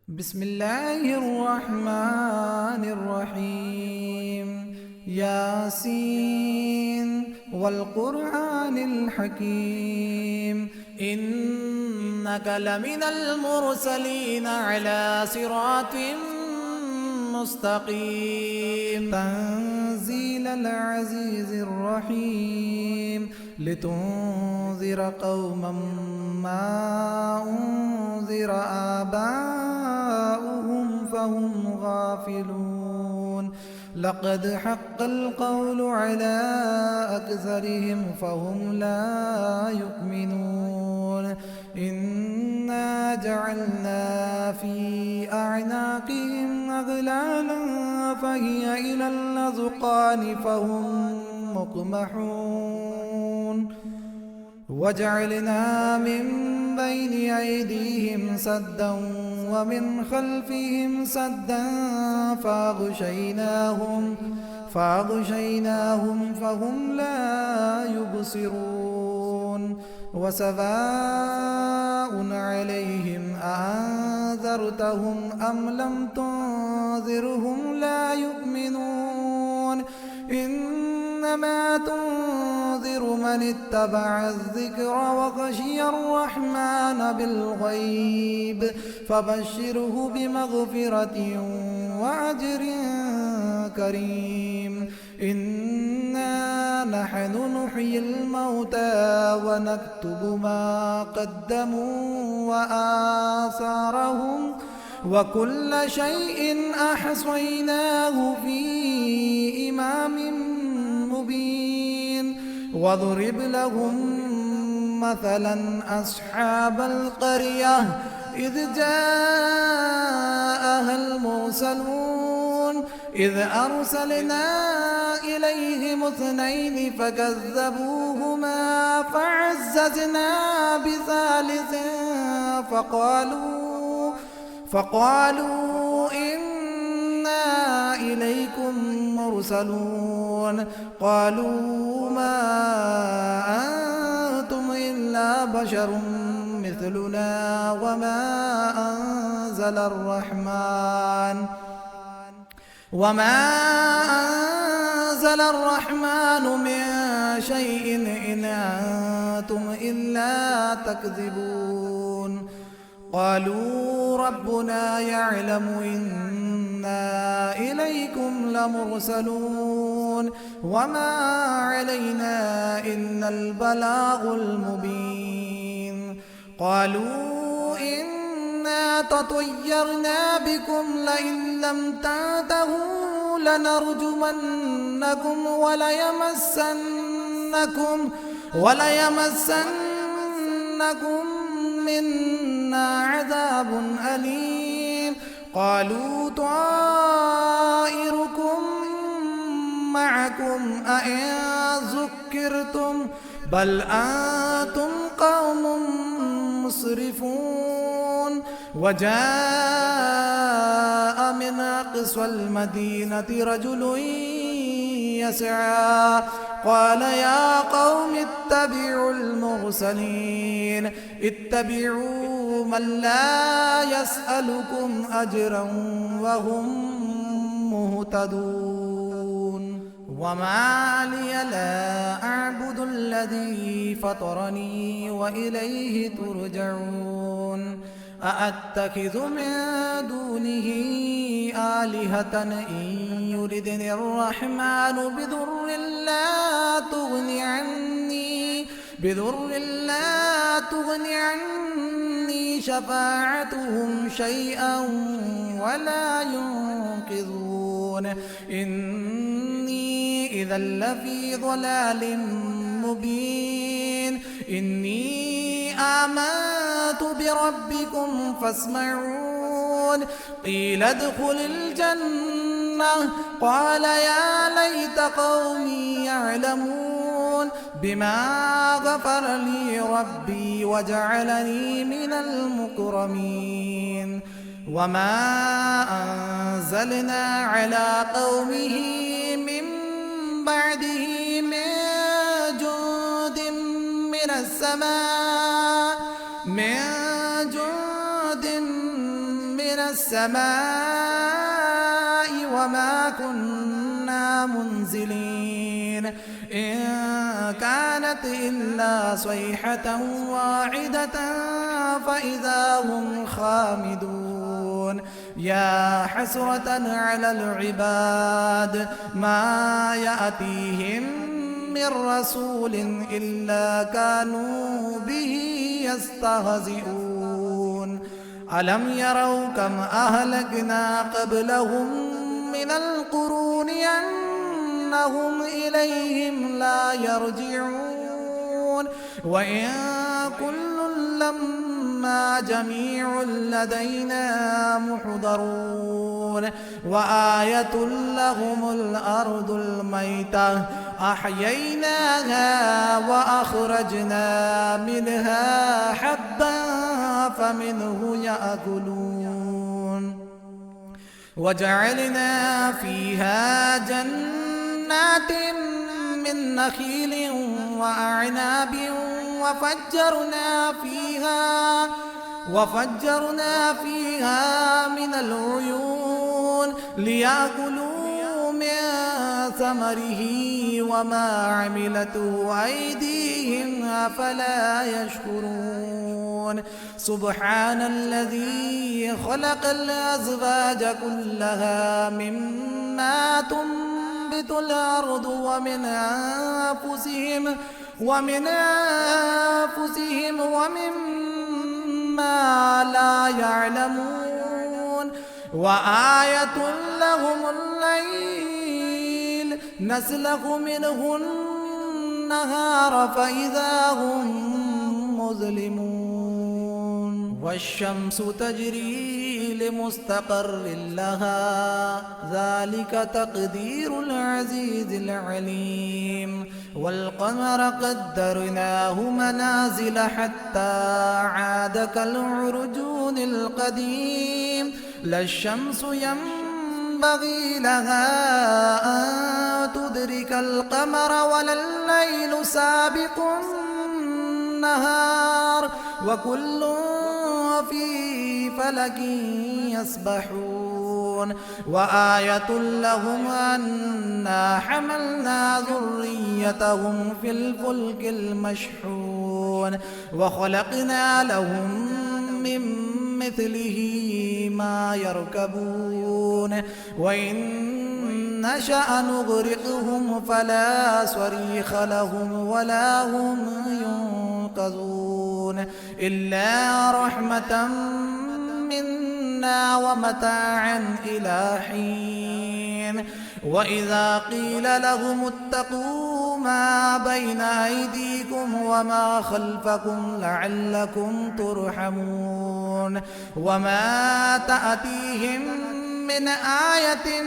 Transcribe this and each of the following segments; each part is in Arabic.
بسم الله الرحمن الرحيم. ياسين والقرآن الحكيم إنك لمن المرسلين على صراط مستقيم. تنزيل العزيز الرحيم لتنذر قوما ما أنذر آباؤهم فهم غافلون. لقد حق القول على أكثرهم فهم لا يؤمنون. إنا جعلنا في أعناقهم أغلالا فهي إلى الأذقان فهم مقمحون. وجعلنا من بين أيديهم سدا ومن خلفهم سدا فأغشيناهم فهم لا يبصرون. وسواء عليهم أأنذرتهم أم لم تنذرهم لا يؤمنون. إنما تنذر من اتبع الذكر وخشي الرحمن بالغيب فبشره بمغفرة وأجر كريم. إنا نحن نحيي الموتى ونكتب ما قدموا وآثارهم وكل شيء أحصيناه في إمام مبين. واضرب لهم مثلا أصحاب القرية إذ جاءها المرسلون إذ أرسلنا إليهم اثنين فكذبوهما فعززنا بثالث فقالوا إنا إليكم مرسلون. قالوا ما أنتم إلا بشر مثلنا وما أنزل الرحمن من شيء إن أنتم إلا تكذبون. قالوا ربنا يعلم إنا إليكم لمرسلون وما علينا إلا البلاغ المبين. قالوا إنا تطيرنا بكم لئن لم تنتهوا لنرجمنكم وليمسنكم منا عذاب أليم. قالوا طائركم معكم أئن ذكرتم بل أنتم قوم مسرفون. وجاء من أقصى المدينة رجل يسعى قال يا قوم اتبعوا المرسلين اتبعوا من لا يسألكم أجرا وهم مهتدون. وما لي لا أعبد الذي فطرني وإليه ترجعون. أأتخذ من دونه آلهة إن يردني الرحمن بضر لا تغني عني شفاعتهم شيئا ولا ينقذون. إني إذا لفي ضلال مبين. إني آمنت بربكم فاسمعون. قيل ادخل الجنة قال يا ليت قومي يعلمون بما غفر لي ربي وجعلني من المكرمين. وما أنزلنا على قومه من بعده من جند من السماء السماء وما كنا منزلين إن كانت إلا صيحة واحدة فإذا هم خامدون يا حسرة على العباد ما يأتيهم من رسول إلا كانوا به يستهزئون ألم يروا كم أهلكنا قبلهم من القرون أنهم إليهم لا يرجعون وإن كل لما جميع لدينا محضرون وآية لهم الأرض الميتة أحييناها وأخرجنا منها حبا فمنه يأكلون وجعلنا فيها جنات من نخيل وأعناب وفجرنا فيها من العيون ليأكلوا من ثمره وما عملته أيديهم أفلا يشكرون سبحان الذي خلق الأزواج كلها مما تنبت الأرض ومن أنفسهم ومما لا يعلمون وآية لهم الليل نسلخ منه النهار فإذا هم مظلمون والشمس تجري لمستقر لها ذلك تقدير العزيز العليم والقمر قدرناه منازل حتى عاد كالعرجون القديم لا الشمس ينبغي لها أن تدرك القمر ولا الليل سابق النهار وكل في فلك يسبحون وآية لهم أنا حملنا ذريتهم في الفلك المشحون وخلقنا لهم من مثله ما يركبون وإن نشأ نغرقهم فلا صريخ لهم ولا هم ينقذون إلا رحمة منا ومتاعا إلى حين وإذا قيل لهم اتقوا ما بين أيديكم وما خلفكم لعلكم ترحمون وما تأتيهم من آية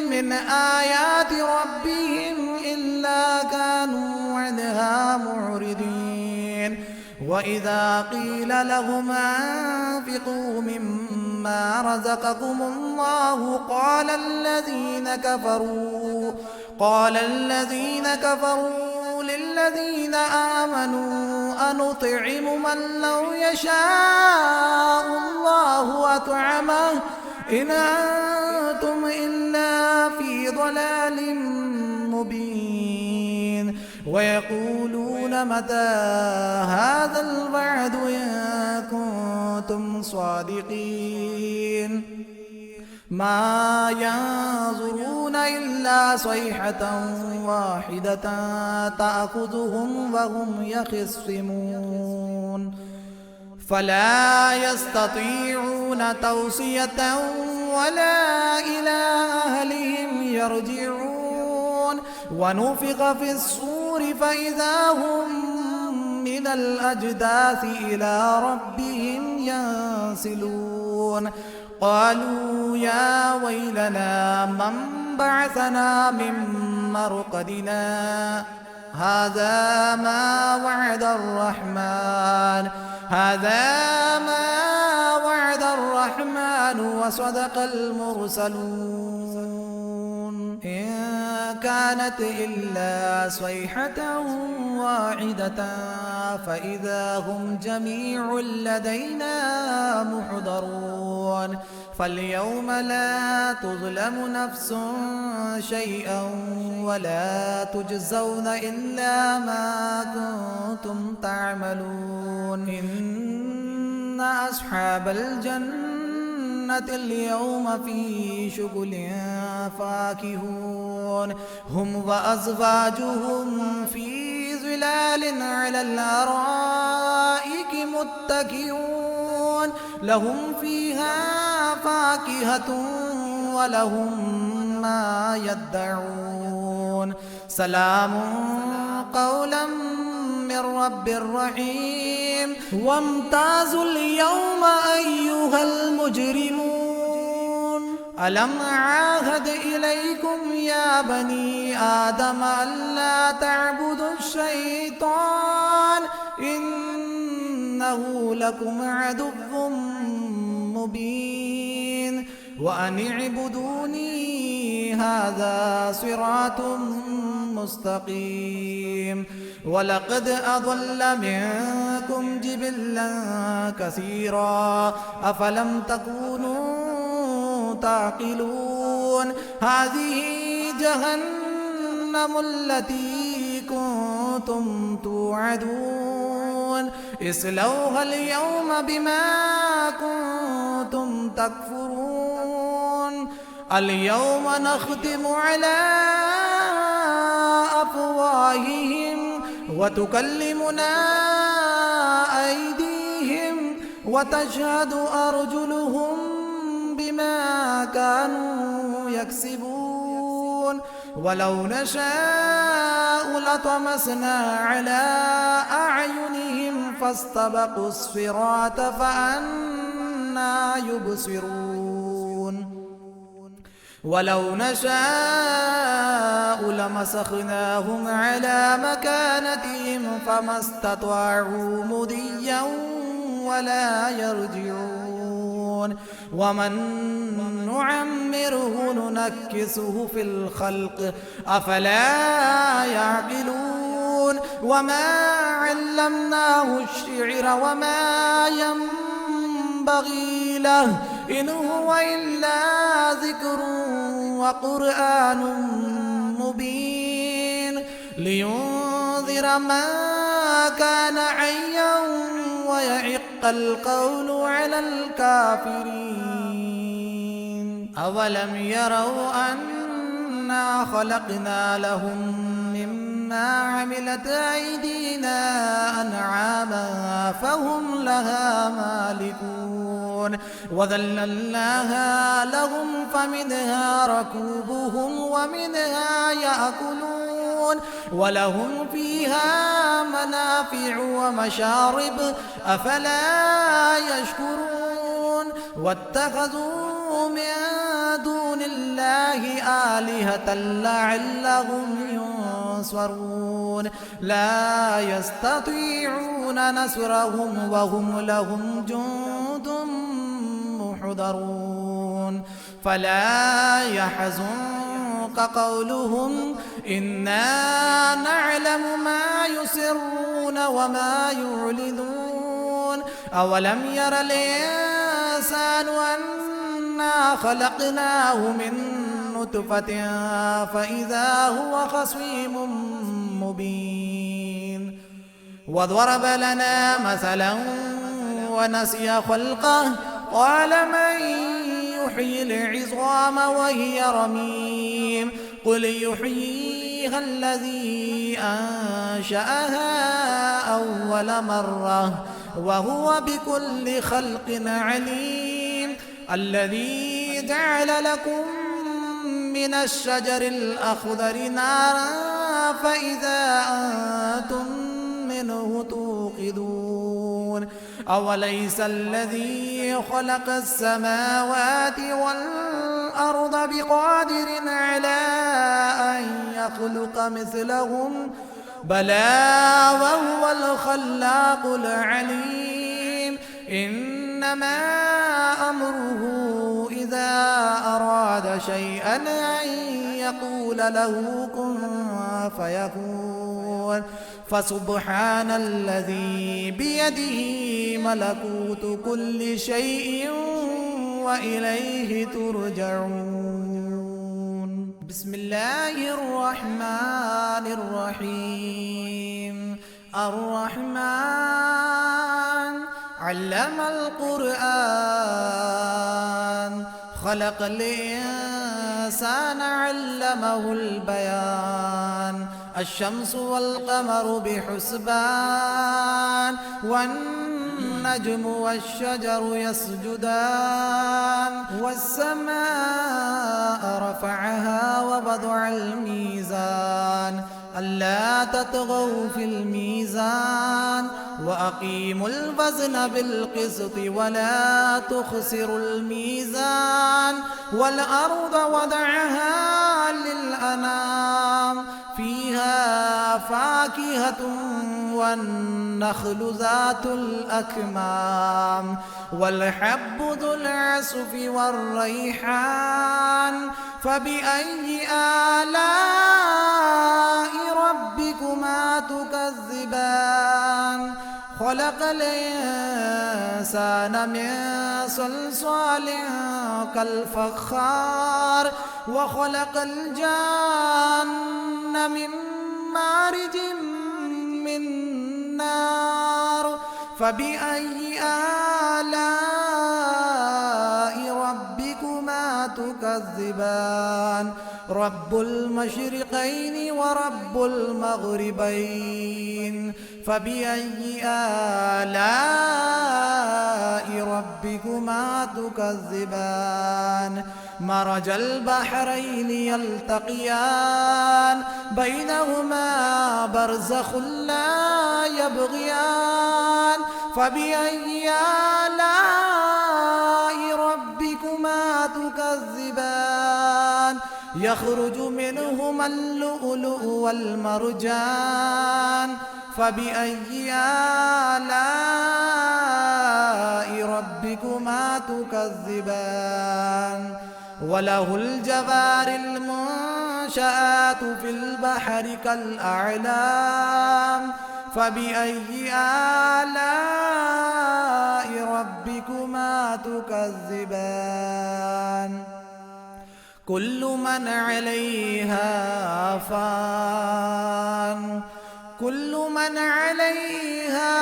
من آيات ربهم إلا كانوا عنها معرضين وإذا قيل لهم أنفقوا مما رزقكم الله قال الذين كفروا للذين آمنوا أنطعم من لو يشاء الله أطعمه إن أنتم إلا في ضلال مبين ويقولون متى هذا الوعد إن كنتم صادقين ما ينظرون إلا صيحة واحدة تأخذهم وهم يخصمون فلا يستطيعون توصية ولا إلى أهلهم يرجعون ونفخ في الصور فإذا هم من الأجداث إلى ربهم ينسلون قالوا يا ويلنا من بعثنا من مرقدنا هذا ما وعد الرحمن وصدق المرسلون إن كانت إلا صيحة واحدة فإذا هم جميع لدينا محضرون فاليوم لا تظلم نفس شيئا ولا تجزون إلا ما كنتم تعملون إن أصحاب الجنة اليوم في شغل فاكهون هم وأزواجهم في ظلال على الأرائك متكئون لهم فيها فاكهة ولهم ما يدعون سلام قولا من رب رحيم وامتازوا اليوم أيها المجرمون ألم أعاهد إليكم يا بني آدم ألا تعبدوا الشيطان إنه لكم عدو مبين وأن اعبدوني هذا صراط مستقيم ولقد أضل منكم جبلا كثيرا أفلم تكونوا تعقلون هذه جهنم التي كنتم توعدون اصلوها اليوم بما كنتم تكفرون اليوم نختم على أفواههم وتكلمنا أيديهم وتشهد أرجلهم بما كانوا يكسبون ولو نشاء لطمسنا على أعينهم فاستبقوا الصراط فأنى يبصرون ولو نشاء لمسخناهم على مكانتهم فما استطاعوا مضيا ولا يرجعون ومن نعمره ننكسه في الخلق أفلا يعقلون وما علمناه الشعر وما ينبغي له إن هو إلا ذكر وقرآن مبين لينذر من كان حيا ويحق القول على الكافرين أولم يروا أنا خلقنا لهم مما عملت أيدينا أنعاما فهم لها مالكون وذللناها لهم فمنها ركوبهم ومنها يأكلون ولهم فيها منافع ومشارب أفلا يشكرون واتخذوا من دون الله آلهة لعلهم ينصرون لا يستطيعون نصرهم وهم لهم جند محضرون فلا يحزنك قولهم إنا نعلم ما يسرون وما يعلنون أولم ير الإنسان أنا خلقناه من نطفة فإذا هو خصيم مبين وضرب لنا مثلا ونسي خلقه قال من يحيي العظام وهي رميم قل يحييها الذي أنشأها أول مرة وهو بكل خلق عليم الذي جعل لكم من الشجر الأخضر نارا فإذا أنتم منه توقدون أوليس الذي خلق السماوات والأرض بقادر على أن يخلق مثلهم بلى وهو الخلاق العليم إنما أمره إذا أراد شيئا أن يقول له كن فيكون فسبحان الذي بيده ملكوت كل شيء وإليه ترجعون. بسم الله الرحمن الرحيم. الرحمن علم القرآن خلق الإنسان علمه البيان. الشمس والقمر بحسبان والنجم والشجر يسجدان. والسماء رفعها ووضع الميزان ألا تطغوا في الميزان وأقيموا الوزن بالقسط ولا تخسروا الميزان. والأرض وضعها للأنام فيها فاكهة والنخل ذات الأكمام والحب ذو العصف والريحان. فبأي آلاء ربكما تكذبان؟ خلق الإنسان من صلصال كالفخار وخلق الجان من مارج من نار. فبأي آلاء ربكما تكذبان؟ رب المشرقين ورب المغربين. فبأي آلاء ربكما تكذبان؟ مرج البحرين يلتقيان بينهما برزخ لا يبغيان. فبأي آلاء ربكما تكذبان؟ يخرج منهما اللؤلؤ والمرجان. فبأي آلاء ربكما تكذبان؟ وله الجوار المنشآت في البحر كالأعلام. فبأي آلاء ربكما تكذبان؟ كل من عليها فان. كل من عليها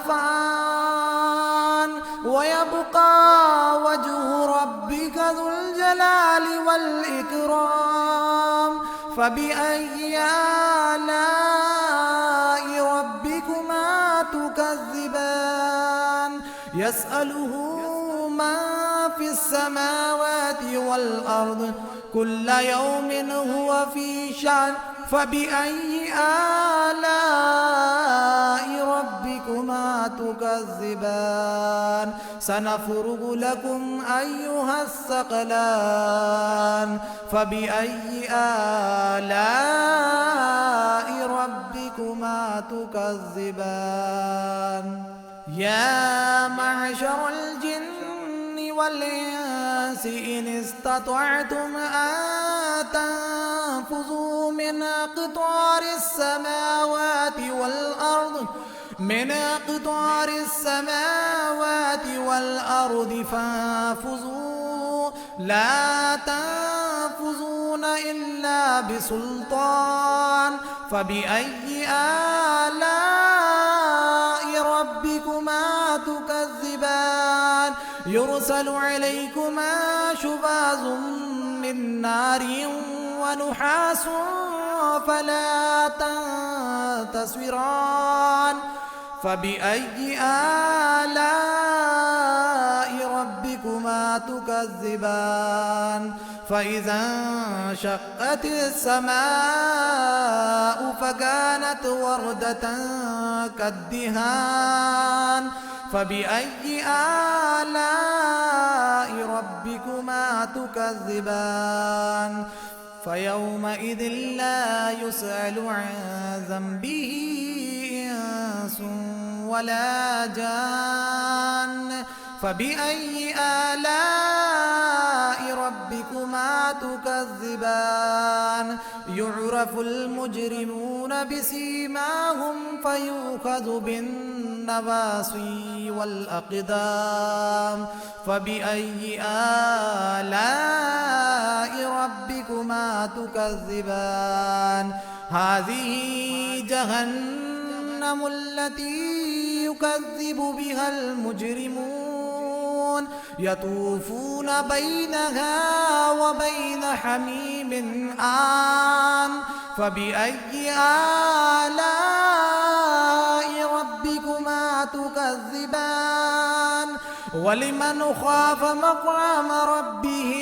فان ويبقى وجه ربك ذو الجلال والإكرام. فبأي آلاء ربكما تكذبان؟ يسأله من في السماوات والأرض كل يوم هو في شأن. فبأي آلاء ربكما تكذبان؟ سنفرغ لكم أيها الثقلان. فبأي آلاء ربكما تكذبان؟ يا معشر الجن والإنس إن استطعتم أن تنفذوا من أقطار السماوات والأرض فانفذوا لا تنفذون إلا بسلطان. فبأي آلاء ربكما تكذبان؟ يرسل عليكما شواظ من نار ونحاس فلا تنتصران. فبأي آلاء ربكما تكذبان؟ فإذا انشقت السماء فكانت وردة كالدهان. فبأي آلاء ربكما تكذبان؟ فيومئذ لا يسأل عن ذنبه إنس ولا جان. فبأي آلاء ربكما تكذبان يعرف المجرمون بسيماهم فيؤخذ بالنواصي والأقدام فبأي آلاء ربكما تكذبان هذه جهنم التي يكذب بها المجرمون يطوفون بينها وبين حميم آن فبأي آلاء ربكما تكذبان ولمن خاف مقام ربه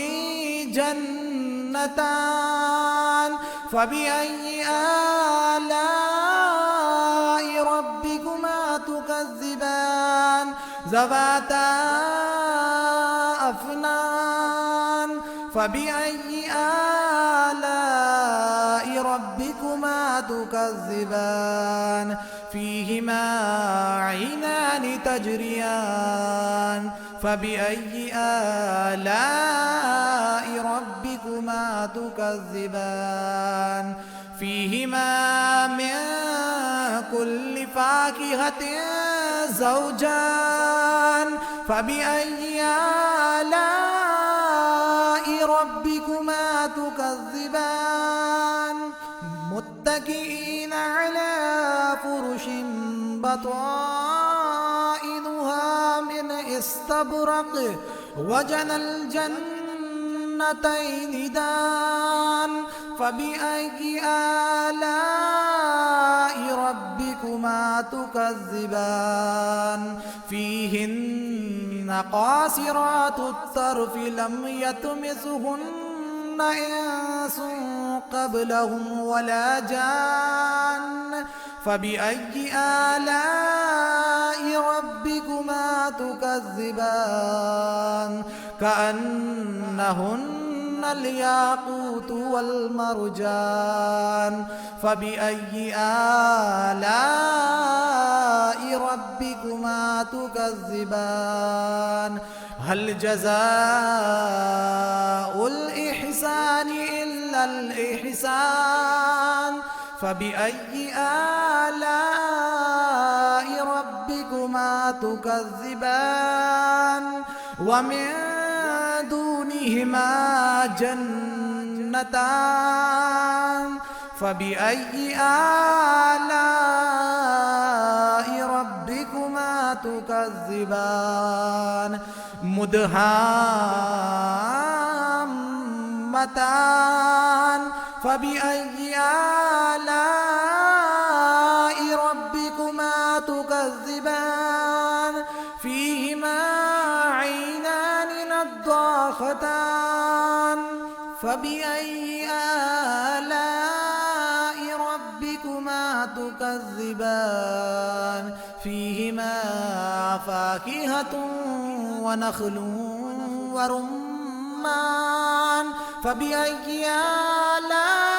جنتان فبأي آلاء ربكما تكذبان ذواتا أفنان فبأي آلاء ربكما تكذبان فيهما عينان تجريان فبأي آلاء ربكما تكذبان فيهما من كل فاكهة زوجان فبأي آلاء ربكما تكذبان متكئين على فرش بطائنها من استبرق وجنى الجنتين دان فبأي آلاء ربكما تكذبان فيهن قاصرات الطرف لم يطمثهن إنس قبلهم ولا جان فبأي آلاء ربكما تكذبان كأنهن الياقوت والمرجان فبأي آلاء ربكما تكذبان هل جزاء الإحسان إلا الإحسان فبأي آلاء ربكما تكذبان ومن دونهما جنتان فبأي آلاء ربكما تكذبان مدهامتان فبأي آلاء ربكما تكذبان فيهما عينان نضاختان فبأي آلاء ربكما تكذبان فيهما فاكهة ونخل ورمان فبأي آلاء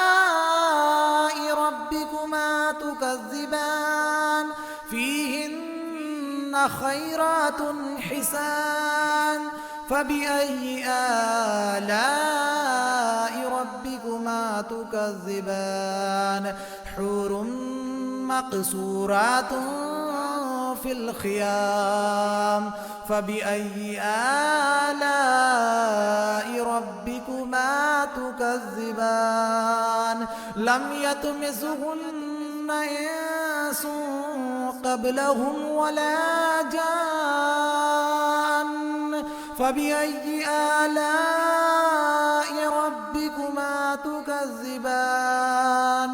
ربكما تكذبان فيهن خيرات حسان فبأي آلاء ربكما تكذبان حور مقصورات في الخيام فبأي آلاء ربكما تكذبان لم يطمثهن إنس قبلهم ولا جان فبأي آلاء ربكما تكذبان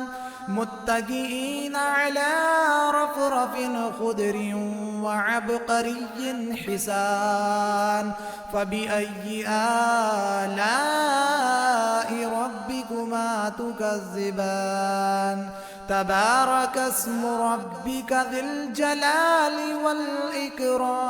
متكئين على رفرف خضر وعبقري حسان فبأي آلاء ربكما تكذبان تبارك اسم ربك ذي الجلال والإكرام